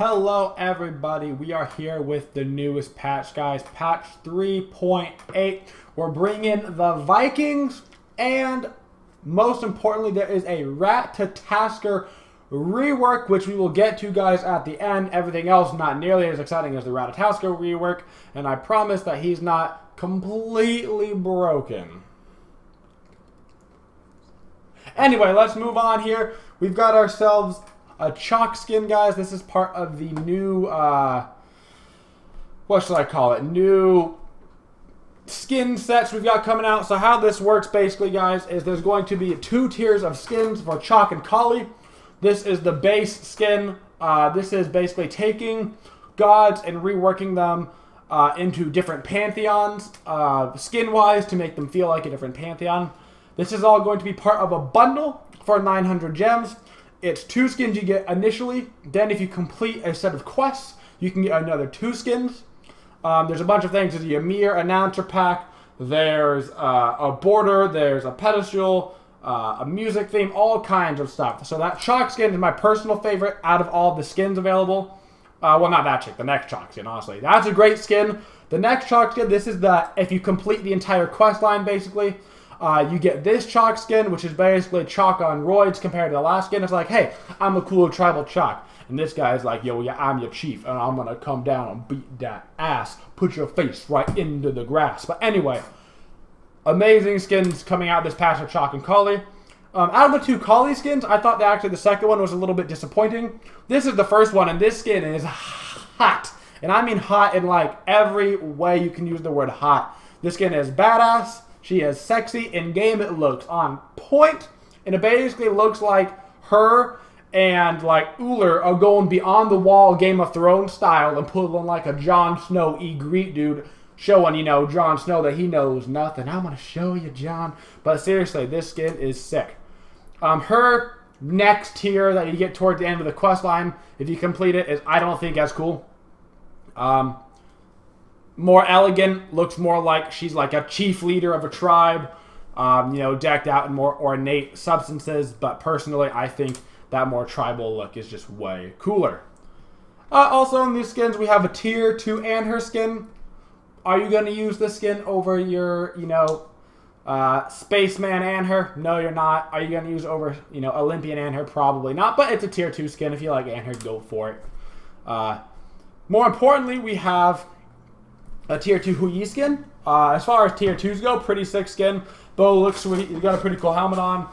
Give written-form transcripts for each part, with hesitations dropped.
Hello everybody, we are here with the newest patch, guys, patch 3.8. We're bringing the Vikings, and most importantly, there is a Rat-to-Tasker rework, which we will get to, guys, at the end. Everything else not nearly as exciting as the Rat-to-Tasker rework, and I promise that he's not completely broken. Anyway, let's move on here. We've got ourselves a chalk skin, guys. This is part of the new, what should I call it? New skin sets we've got coming out. So how this works basically, guys, is there's going to be 2 tiers of skins for chalk and collie. This is the base skin. This is basically taking gods and reworking them into different pantheons, skin-wise, to make them feel like a different pantheon. This is all going to be part of a bundle for 900 gems. It's 2 skins you get initially. Then if you complete a set of quests, you can get another 2 skins. There's a bunch of things. There's a Ymir announcer pack. There's a border. There's a pedestal. A music theme. All kinds of stuff. So that chalk skin is my personal favorite out of all the skins available. Well, not that chick. The next chalk skin, honestly. That's a great skin. The next chalk skin, this is the, if you complete the entire quest line, basically. You get this chalk skin, which is basically chalk on roids compared to the last skin. It's like, hey, I'm a cool tribal chalk. And this guy's like, yo, yeah, I'm your chief, and I'm going to come down and beat that ass. Put your face right into the grass. But anyway, amazing skins coming out this patch of chalk and collie. Out of the 2 collie skins, I thought that actually the second one was a little bit disappointing. This is the first one, and this skin is hot. And I mean hot in like every way you can use the word hot. This skin is badass. She is sexy. In game, it looks on point, and it basically looks like her and like Uller are going beyond the wall, Game of Thrones style, and pulling like a Jon Snow Ygritte dude, showing, you know, Jon Snow that he knows nothing. I'm gonna show you, Jon. But seriously, this skin is sick. Her next tier that you get towards the end of the quest line, if you complete it, is I don't think as cool. More elegant, looks more like she's like a chief leader of a tribe, you know, decked out in more ornate substances. But personally, I think that more tribal look is just way cooler. Also in these skins, we have a tier 2 and her skin. Are you going to use this skin over your, you know, Spaceman and her? No, you're not. Are you going to use it over, you know, Olympian and her? Probably not, but it's a tier 2 skin. If you like and her, go for it. More importantly, we have a tier 2 Hui skin. As far as tier 2s go, pretty sick skin. Bow looks sweet. You got a pretty cool helmet on.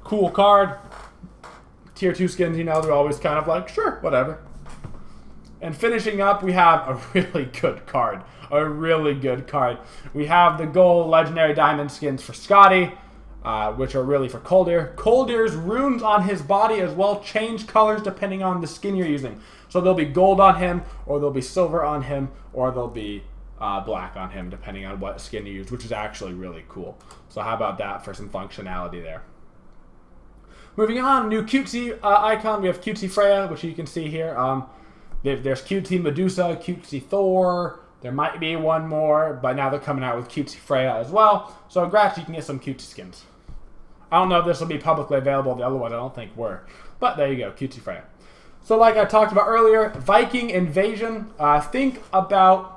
Cool card. Tier 2 skins, you know, they're always kind of like, sure, whatever. And finishing up, we have a really good card. A really good card. We have the gold legendary diamond skins for Scotty, which are really for Coldir. Coldir's runes on his body as well change colors depending on the skin you're using. So there'll be gold on him, or there'll be silver on him, or there'll be black on him, depending on what skin you use, which is actually really cool. So how about that for some functionality there? Moving on, new cutesy icon. We have cutesy Freya, which you can see here. There's cutesy Medusa, cutesy Thor. There might be one more, but now they're coming out with cutesy Freya as well. So congrats, you can get some cutesy skins. I don't know if this will be publicly available. The other ones I don't think were. But there you go, cutesy Freya. So like I talked about earlier, Viking invasion. Think about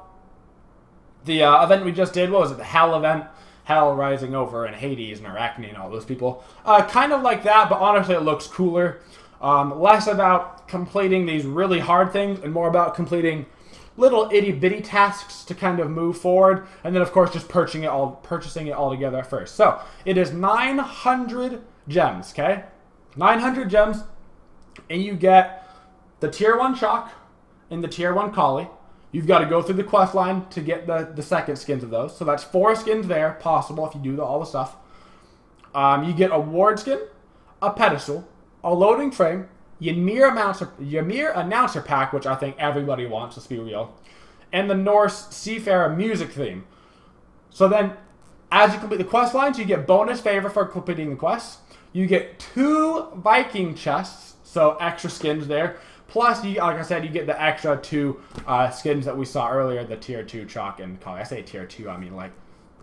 the event we just did. What was it? The Hell event. Hell rising over in Hades and Arachne and all those people. Kind of like that, but honestly it looks cooler. Less about completing these really hard things and more about completing little itty-bitty tasks to kind of move forward. And then, of course, just purchasing it all together first. So it is 900 gems, okay? 900 gems, and you get the tier 1 chalk and the tier 1 collie. You've got to go through the quest line to get the second skins of those. So that's 4 skins there, possible if you do all the stuff. You get a ward skin, a pedestal, a loading frame, Ymir announcer pack, which I think everybody wants, let's be real, and the Norse Seafarer music theme. So then, as you complete the quest lines, you get bonus favor for completing the quests. You get 2 Viking chests, so extra skins there. Plus, like I said, you get the extra 2 skins that we saw earlier, the tier 2 chalk and collie. I say tier 2, I mean like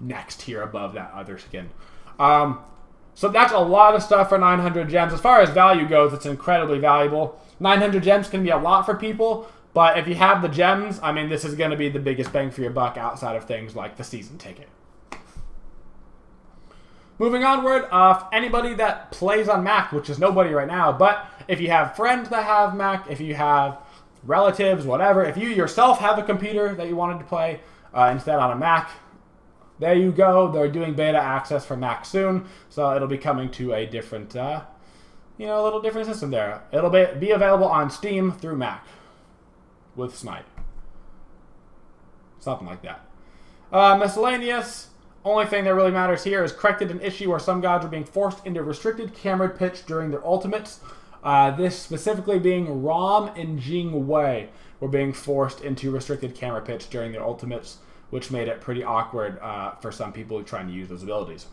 next tier above that other skin. So that's a lot of stuff for 900 gems. As far as value goes, it's incredibly valuable. 900 gems can be a lot for people, but if you have the gems, I mean, this is going to be the biggest bang for your buck outside of things like the season ticket. Moving onward, anybody that plays on Mac, which is nobody right now, but if you have friends that have Mac, if you have relatives, whatever, if you yourself have a computer that you wanted to play instead on a Mac, there you go. They're doing beta access for Mac soon, so it'll be coming to a different, a little different system there. It'll be available on Steam through Mac with SMITE. Something like that. Miscellaneous. Only thing that really matters here is corrected an issue where some gods were being forced into restricted cambered pitch during their ultimates. This specifically being Rom and Jing Wei were being forced into restricted camera pitch during their ultimates, which made it pretty awkward for some people trying to use those abilities.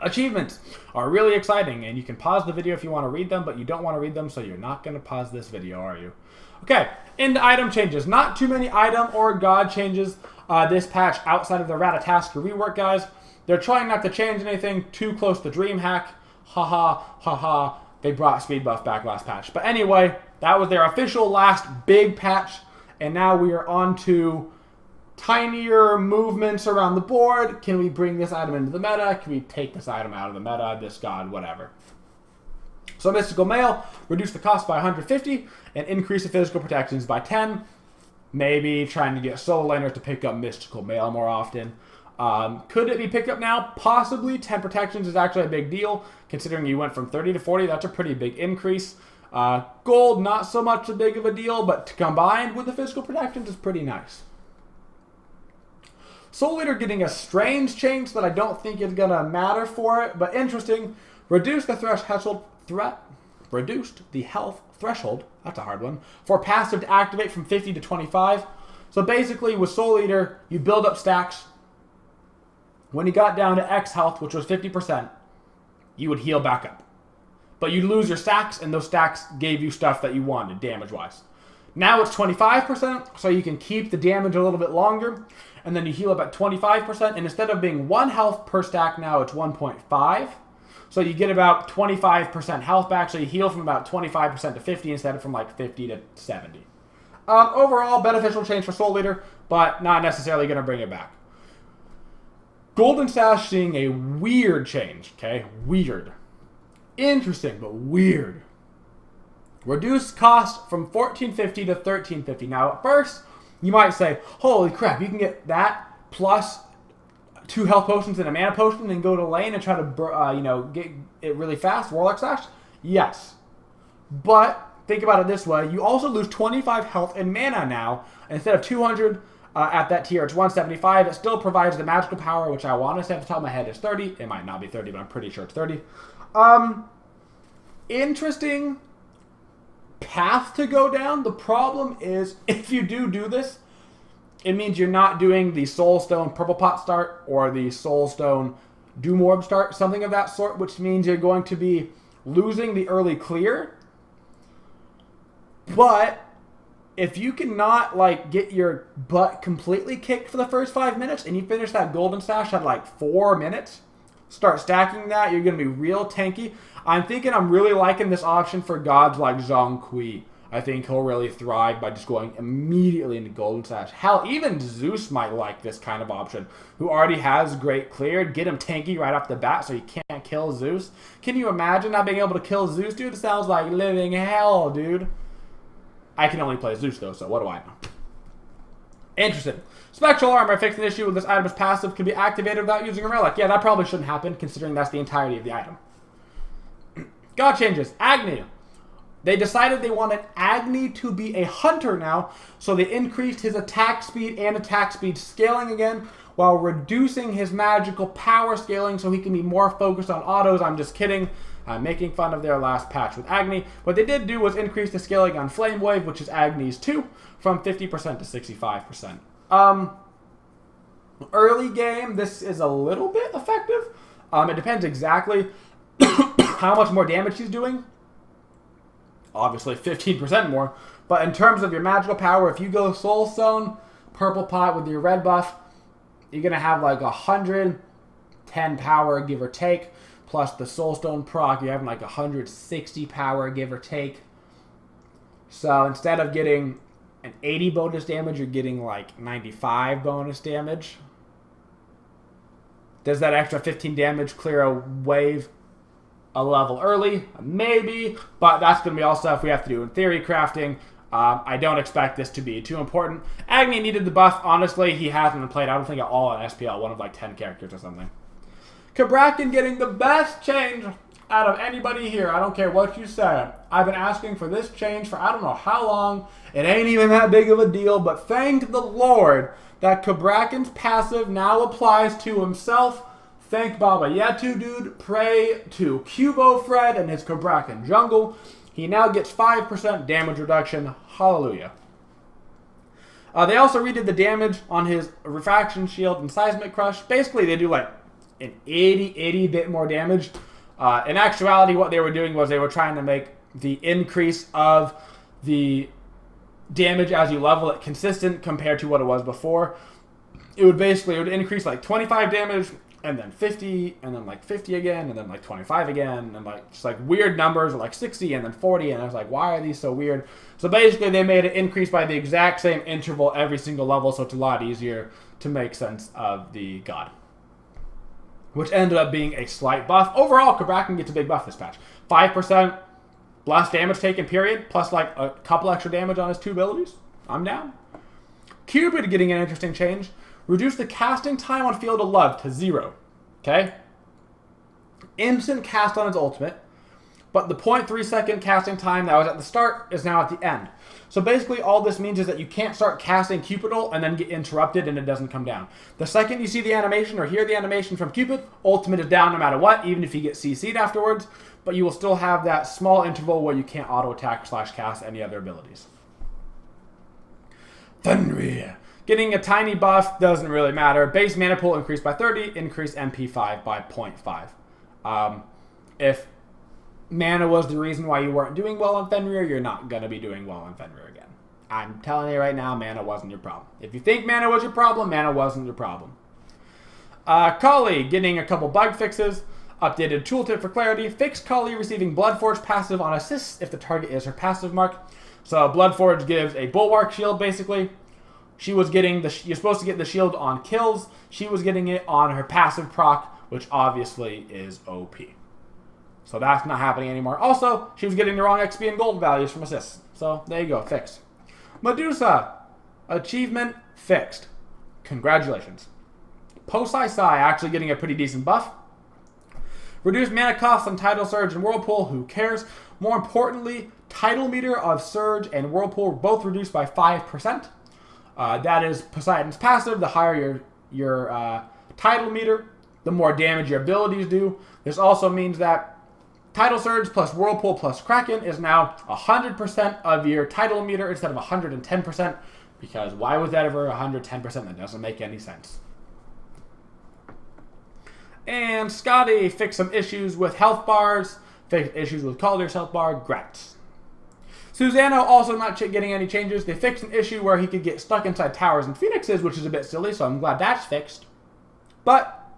Achievements are really exciting, and you can pause the video if you want to read them, but you don't want to read them, so you're not going to pause this video, are you? Okay, into item changes. Not too many item or god changes this patch outside of the Ratatask rework, guys. They're trying not to change anything too close to DreamHack. Haha, haha. They brought speed buff back last patch. But anyway, that was their official last big patch, and now we are on to tinier movements around the board. Can we bring this item into the meta? Can we take this item out of the meta? This god, whatever. So Mystical Mail, reduce the cost by 150 and increase the physical protections by 10. Maybe trying to get solo laners to pick up Mystical Mail more often. Could it be picked up now? Possibly. 10 protections is actually a big deal. Considering you went from 30 to 40, that's a pretty big increase. Gold, not so much a big of a deal, but combined with the physical protections is pretty nice. Soul Leader getting a strange change that I don't think is going to matter for it, but interesting. Reduced the health threshold, that's a hard one, for passive to activate from 50 to 25. So basically with Soul Eater, you build up stacks. When you got down to X health, which was 50%, you would heal back up. But you'd lose your stacks, and those stacks gave you stuff that you wanted, damage-wise. Now it's 25%, so you can keep the damage a little bit longer, and then you heal up at 25%, and instead of being 1 health per stack, now it's 1.5. So you get about 25% health back, so you heal from about 25% to 50 instead of from like 50 to 70. Overall, beneficial change for Soul Leader, but not necessarily going to bring it back. Golden Sash seeing a weird change, okay? Weird. Interesting, but weird. Reduced cost from 1450 to 1350. Now, at first, you might say, holy crap, you can get that plus 2 health potions and a mana potion and go to lane and try to, get it really fast, Warlock Slash? Yes. But think about it this way. You also lose 25 health and mana now. Instead of 200 at that tier, it's 175. It still provides the magical power, which I want to say off the top of my head is 30. It might not be 30, but I'm pretty sure it's 30. Interesting path to go down. The problem is, if you do this, it means you're not doing the Soulstone Purple Pot start or the Soulstone Doom Orb start, something of that sort, which means you're going to be losing the early clear. But if you cannot get your butt completely kicked for the first 5 minutes and you finish that Golden Sash at 4 minutes, start stacking that, you're going to be real tanky. I'm thinking I'm really liking this option for gods like Zhong Kui. I think he'll really thrive by just going immediately into Golden Sash. Hell, even Zeus might like this kind of option, who already has great clear. Get him tanky right off the bat so he can't kill Zeus. Can you imagine not being able to kill Zeus, dude? It sounds like living hell, dude. I can only play Zeus, though, so what do I know? Interesting. Spectral Armor fixed an issue with this item's passive can be activated without using a relic. Yeah, that probably shouldn't happen, considering that's the entirety of the item. God changes. Agni. They decided they wanted Agni to be a hunter now, so they increased his attack speed and attack speed scaling again, while reducing his magical power scaling so he can be more focused on autos. I'm just kidding. I'm making fun of their last patch with Agni. What they did do was increase the scaling on Flame Wave, which is Agni's 2, from 50% to 65%. Early game, this is a little bit effective. It depends exactly how much more damage he's doing. Obviously 15% more, but in terms of your magical power, if you go Soulstone, Purple Pot with your red buff, you're going to have 100 10 power, give or take, plus the Soulstone proc, you're having like 160 power, give or take. So instead of getting an 80 bonus damage, you're getting like 95 bonus damage. Does that extra 15 damage clear a wave a level early? Maybe, but that's going to be all stuff we have to do in theory crafting. I don't expect this to be too important. Agni needed the buff. Honestly, he hasn't been played, I don't think, at all on SPL, one of like 10 characters or something. Kabrakan getting the best change out of anybody here. I don't care what you say. I've been asking for this change for I don't know how long. It ain't even that big of a deal, but thank the Lord that Kabrakan's passive now applies to himself. Thank Baba Yetu, dude. Pray to Cubo Fred and his Kabrakan jungle. He now gets 5% damage reduction. Hallelujah. They also redid the damage on his Refraction Shield and Seismic Crush. Basically, they do like an 80 bit more damage. In actuality, what they were doing was they were trying to make the increase of the damage as you level it consistent compared to what it was before. It would increase like 25 damage, and then 50, and then like 50 again, and then like 25 again, and like just like weird numbers, like 60 and then 40, and I was like, why are these so weird? So basically they made it increase by the exact same interval every single level, so it's a lot easier to make sense of the god. Which ended up being a slight buff. Overall, Kabrakan gets a big buff this patch. 5% less damage taken, period, plus like a couple extra damage on his 2 abilities. I'm down. Cupid getting an interesting change. Reduce the casting time on Field of Love to 0. Okay? Instant cast on his ultimate, but the 0.3 second casting time that was at the start is now at the end. So basically all this means is that you can't start casting Cupidol and then get interrupted and it doesn't come down. The second you see the animation or hear the animation from Cupid, ultimate is down no matter what, even if you get CC'd afterwards, but you will still have that small interval where you can't auto-attack / cast any other abilities. Fenrir. Getting a tiny buff doesn't really matter. Base mana pool increased by 30, increased MP5 by 0.5. If mana was the reason why you weren't doing well on Fenrir, you're not going to be doing well on Fenrir again. I'm telling you right now, mana wasn't your problem. If you think mana was your problem, mana wasn't your problem. Kali getting a couple bug fixes. Updated tooltip for clarity. Fixed Kali receiving Bloodforge passive on assists if the target is her passive mark. So Bloodforge gives a Bulwark shield basically. She was getting you're supposed to get the shield on kills. She was getting it on her passive proc, which obviously is OP. So that's not happening anymore. Also, she was getting the wrong XP and gold values from assists. So there you go, fixed. Medusa, achievement fixed. Congratulations. Posei Sai actually getting a pretty decent buff. Reduced mana costs on Tidal Surge and Whirlpool, who cares? More importantly, Tidal Meter of Surge and Whirlpool were both reduced by 5%. That is Poseidon's passive. The higher your Tidal Meter, the more damage your abilities do. This also means that Tidal Surge plus Whirlpool plus Kraken is now 100% of your Tidal Meter instead of 110%, because why was that ever 110%? That doesn't make any sense. And Scotty fixed some issues with health bars, fixed issues with Calder's health bar, Gratz. Susano also not getting any changes. They fixed an issue where he could get stuck inside towers and phoenixes, which is a bit silly, so I'm glad that's fixed. But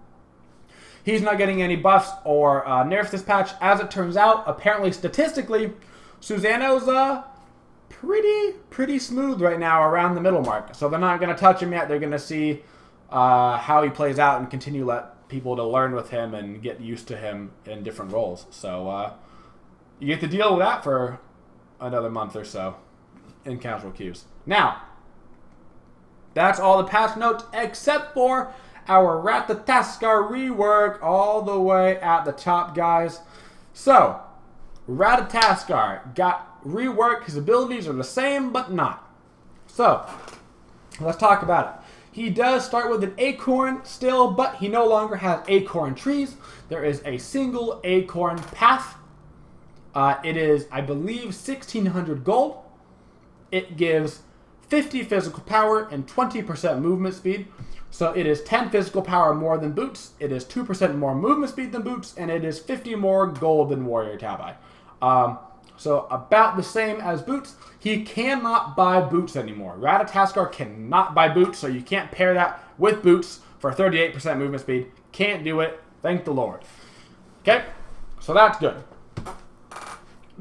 he's not getting any buffs or nerfs this patch. As it turns out, apparently statistically, Susano's pretty smooth right now around the middle mark. So they're not going to touch him yet. They're going to see how he plays out and continue let people to learn with him and get used to him in different roles. So you get to deal with that for another month or so in casual queues. Now, that's all the patch notes except for our Ratataskar rework all the way at the top, guys. So, Ratataskar got reworked. His abilities are the same, but not. So, let's talk about it. He does start with an acorn still, but he no longer has acorn trees. There is a single acorn path. It is, I believe, 1,600 gold. It gives 50 physical power and 20% movement speed. So it is 10 physical power more than Boots. It is 2% more movement speed than Boots, and it is 50 more gold than Warrior Tabai. So about the same as Boots. He cannot buy Boots anymore. Ratataskar cannot buy Boots, so you can't pair that with Boots for 38% movement speed. Can't do it. Thank the Lord. Okay, so that's good.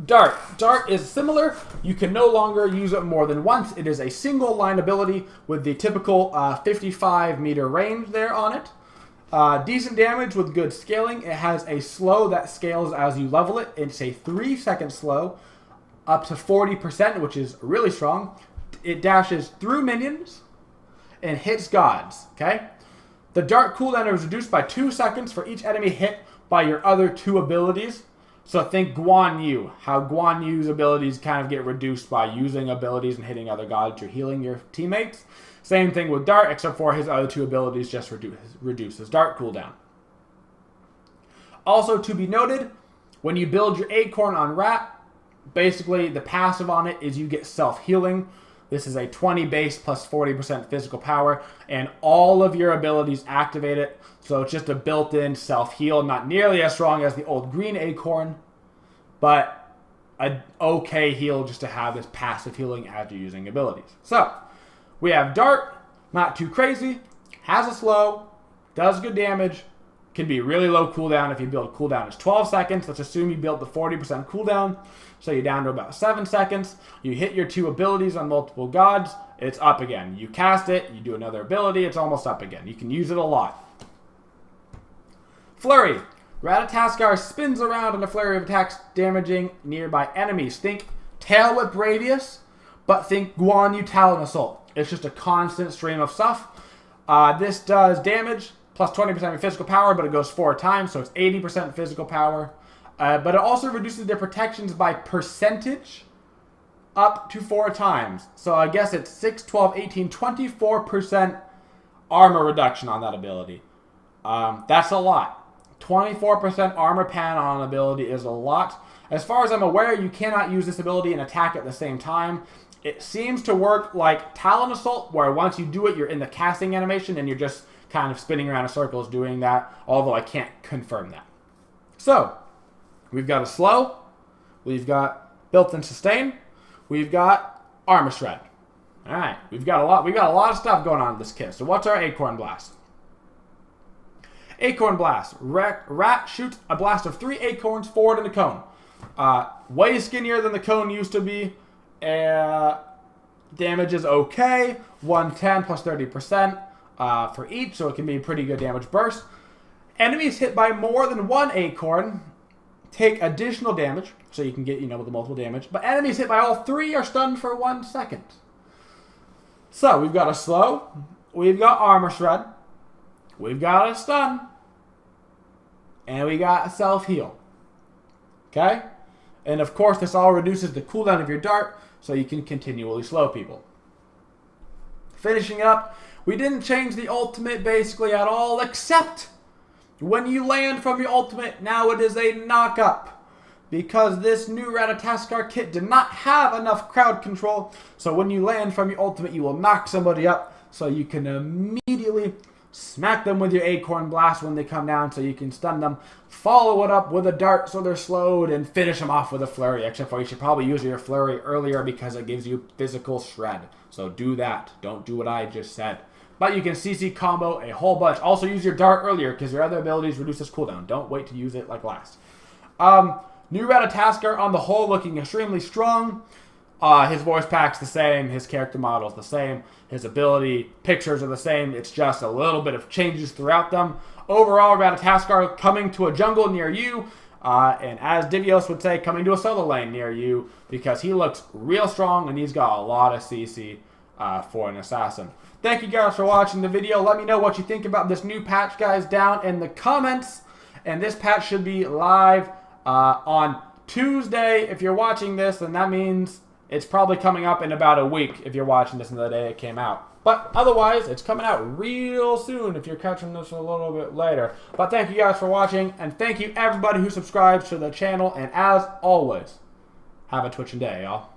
Dart. Dart is similar. You can no longer use it more than once. It is a single line ability with the typical 55-meter range there on it. Decent damage with good scaling. It has a slow that scales as you level it. It's a 3-second slow, up to 40%, which is really strong. It dashes through minions and hits gods. Okay. The dart cooldown is reduced by 2 seconds for each enemy hit by your other 2 abilities. So think Guan Yu, how Guan Yu's abilities kind of get reduced by using abilities and hitting other gods or healing your teammates. Same thing with Dart, except for his other 2 abilities just reduce his Dart cooldown. Also to be noted, when you build your Acorn on Rat, basically the passive on it is you get self-healing. This is a 20 base plus 40% physical power, and all of your abilities activate it. So it's just a built-in self-heal, not nearly as strong as the old green Acorn, but an okay heal just to have this passive healing as you're using abilities. So we have Dart, not too crazy, has a slow, does good damage, can be really low cooldown if you build cooldown is 12 seconds. Let's assume you built the 40% cooldown, so you're down to about 7 seconds. You hit your 2 abilities on multiple gods, it's up again. You cast it, you do another ability, it's almost up again. You can use it a lot. Flurry. Ratataskar spins around in a flurry of attacks, damaging nearby enemies. Think Tail Whip Radius, but think Guan Yu Talon Assault. It's just a constant stream of stuff. This does damage, plus 20% of physical power, but it goes 4 times, so it's 80% physical power. But it also reduces their protections by percentage up to 4 times. So I guess it's 6, 12, 18, 24% armor reduction on that ability. That's a lot. 24% armor pan on an ability is a lot. As far as I'm aware, you cannot use this ability and attack at the same time. It seems to work like Talon Assault, where once you do it, you're in the casting animation and you're just kind of spinning around in circles doing that, although I can't confirm that. So, we've got a slow, we've got built-in sustain, we've got armor shred. Alright, we've got a lot of stuff going on in this kit. So what's our Acorn Blast? Acorn Blast. Rat shoots a blast of 3 acorns forward in a cone. Way skinnier than the cone used to be. Damage is okay. 110 plus 30% for each, so it can be a pretty good damage burst. Enemies hit by more than 1 acorn take additional damage, so you can get, with the multiple damage. But enemies hit by all 3 are stunned for 1 second. So, we've got a slow, we've got armor shred, we've got a stun, and we got a self-heal. Okay? And of course, this all reduces the cooldown of your dart, so you can continually slow people. Finishing up, we didn't change the ultimate basically at all, except when you land from your ultimate, now it is a knock-up. Because this new Ratataskar kit did not have enough crowd control, so when you land from your ultimate, you will knock somebody up, so you can immediately smack them with your Acorn Blast when they come down so you can stun them. Follow it up with a dart so they're slowed and finish them off with a flurry. Except for you should probably use your flurry earlier because it gives you physical shred. So do that. Don't do what I just said. But you can CC combo a whole bunch. Also use your dart earlier because your other abilities reduce this cooldown. Don't wait to use it like last. New Ratataskar on the whole looking extremely strong. His voice pack's the same, his character model's the same, his ability pictures are the same, it's just a little bit of changes throughout them. Overall, Ratataskar coming to a jungle near you, and as Divios would say, coming to a solo lane near you, because he looks real strong and he's got a lot of CC for an assassin. Thank you guys for watching the video. Let me know what you think about this new patch, guys, down in the comments. And this patch should be live on Tuesday. If you're watching this, then that means it's probably coming up in about a week if you're watching this on the day it came out. But otherwise, it's coming out real soon if you're catching this a little bit later. But thank you guys for watching, and thank you everybody who subscribes to the channel. And as always, have a twitching day, y'all.